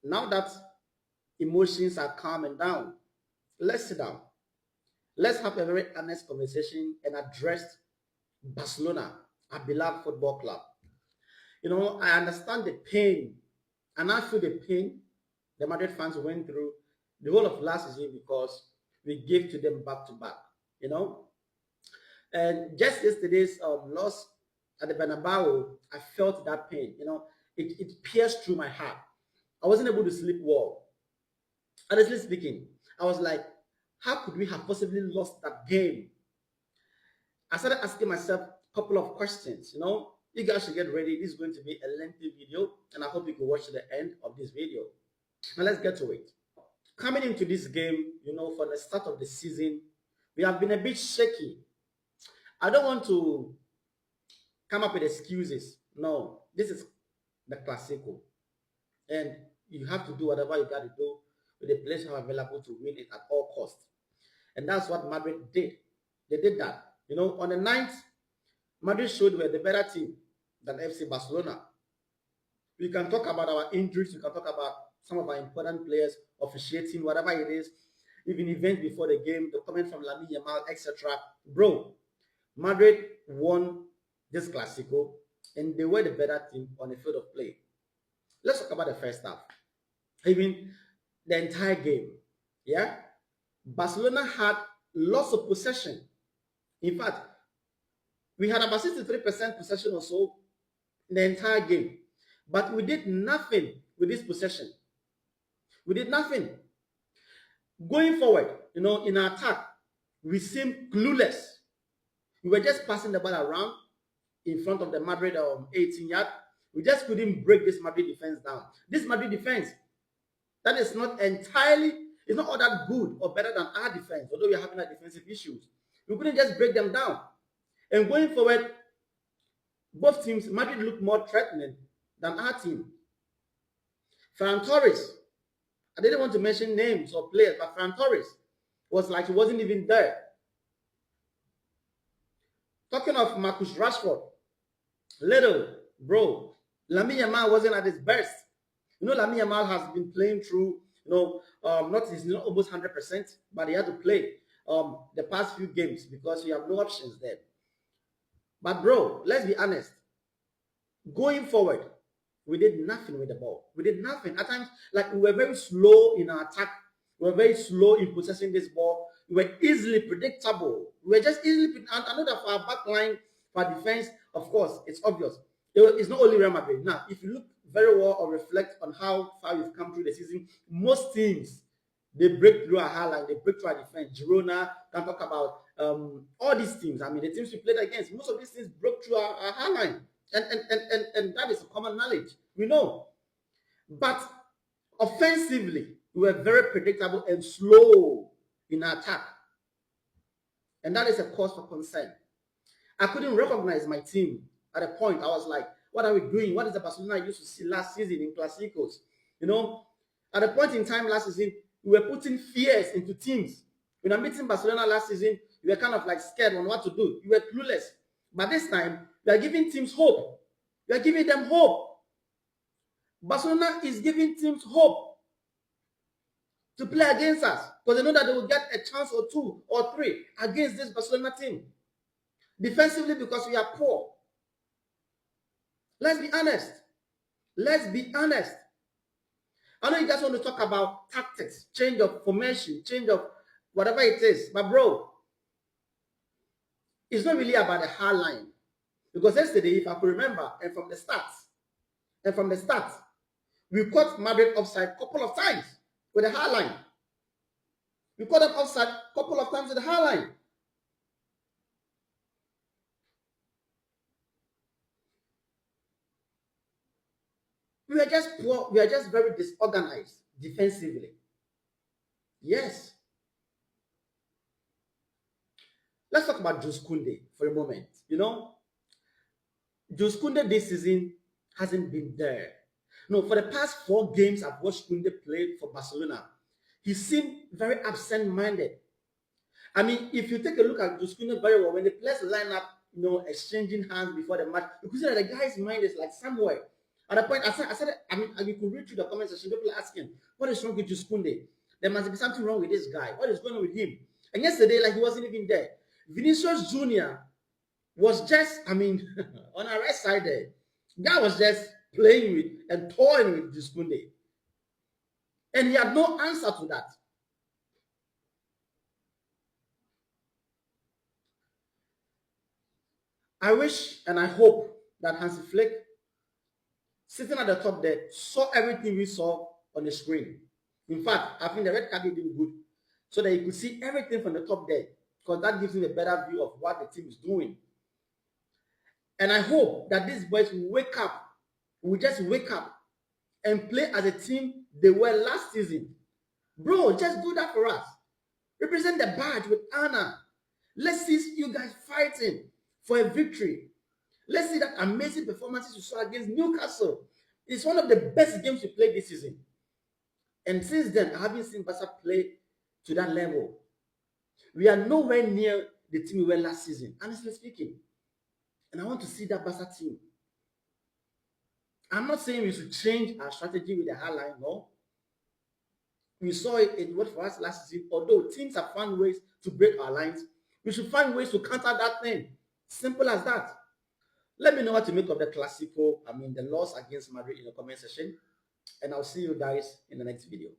Now that emotions are calming down, let's sit down. Let's have a very honest conversation and address Barcelona, a beloved football club. I understand the pain, and I feel the pain the Madrid fans went through the whole of last season because we gave to them back to back. You know, and just yesterday's loss at the Bernabeu, I felt that pain. It pierced through my heart. I wasn't able to sleep well. Honestly speaking, I was like, how could we have possibly lost that game? I started asking myself a couple of questions. You guys should get ready. This is going to be a lengthy video, and I hope you can watch to the end of this video. Now let's get to it. Coming into this game, for the start of the season, we have been a bit shaky. I don't want to come up with excuses. No, this is the Clasico, and you have to do whatever you got to do with the players who are available to win it at all costs. And that's what Madrid did. They did that. On the 9th, Madrid showed we're the better team than FC Barcelona. We can talk about our injuries. We can talk about some of our important players officiating, whatever it is, even events before the game, the comment from Yamal, etc. Bro, Madrid won this Clasico, and they were the better team on the field of play. Let's talk about the first half. Even the entire game. Yeah? Barcelona had lots of possession. In fact, we had about 63% possession or so in the entire game. But we did nothing with this possession. We did nothing. Going forward, in our attack, we seemed clueless. We were just passing the ball around in front of the Madrid 18-yard. We just couldn't break this Madrid defense down. This Madrid defense, that is not entirely, it's not all that good or better than our defense, although we're having our defensive issues. We couldn't just break them down. And going forward, both teams, Madrid looked more threatening than our team. Ferran Torres, I didn't want to mention names or players, but Ferran Torres was like he wasn't even there. Talking of Marcus Rashford, little bro, Lamine Yamal wasn't at his best. Lamine Yamal has been playing through, he's not almost 100%, but he had to play the past few games because we have no options there. But bro, let's be honest. Going forward, we did nothing with the ball. We did nothing. At times, we were very slow in our attack. We were very slow in possessing this ball. We were easily predictable. We were just easily. I know that for our back line, for our defense, of course, it's obvious. It's not only Real Madrid. Now, if you look very well or reflect on how far we've come through the season, most teams, they break through our high line, they break through our defense. Girona, can talk about all these teams. I mean, the teams we played against, most of these teams broke through our high line. And that is common knowledge. We know. But offensively, we were very predictable and slow in our attack. And that is a cause for concern. I couldn't recognize my team at a point. I was like, what are we doing? What is the Barcelona I used to see last season in Clásicos? At a point in time last season, we were putting fears into teams. When I'm meeting Barcelona last season, we were kind of like scared on what to do. We were clueless. But this time, we are giving teams hope. We are giving them hope. Barcelona is giving teams hope to play against us because they know that they will get a chance or 2 or 3 against this Barcelona team. Defensively, because we are poor. Let's be honest. Let's be honest. I know you guys want to talk about tactics, change of formation, change of whatever it is. But bro, it's not really about the high line. Because yesterday, if I could remember, and from the start, we caught Madrid offside a couple of times with the high line. We caught them offside a couple of times with the high line. We are just poor. We are just very disorganized defensively. Yes. Let's talk about Kounde for a moment. Kounde this season hasn't been there. No, for the past 4 games I've watched Kounde play for Barcelona, he seemed very absent-minded. I mean, if you take a look at Kounde very well, when the players line up, exchanging hands before the match, you can see that the guy's mind is like somewhere. At the point, I mean, you could read through the comment section, people are asking, what is wrong with you, Kounde? There must be something wrong with this guy. What is going on with him? And yesterday, like, he wasn't even there. Vinicius Jr. was just, I mean, on our right side there. Guy was just playing with and toying with this Kounde. And he had no answer to that. I wish and I hope that Hansi Flick, sitting at the top there, saw everything we saw on the screen. In fact, I think the red card did him good, so that he could see everything from the top there, because that gives him a better view of what the team is doing. And I hope that these boys will wake up, will just wake up and play as a team they were last season. Bro, just do that for us. Represent the badge with honor. Let's see you guys fighting for a victory. Let's see that amazing performances you saw against Newcastle. It's one of the best games we played this season. And since then, I haven't seen Barca play to that level. We are nowhere near the team we were last season, honestly speaking. And I want to see that Barca team. I'm not saying we should change our strategy with the high line, no. We saw it worked for us last season. Although teams have found ways to break our lines, we should find ways to counter that thing. Simple as that. Let me know what to make of the Clasico, the loss against Madrid in the comment section. And I'll see you guys in the next video.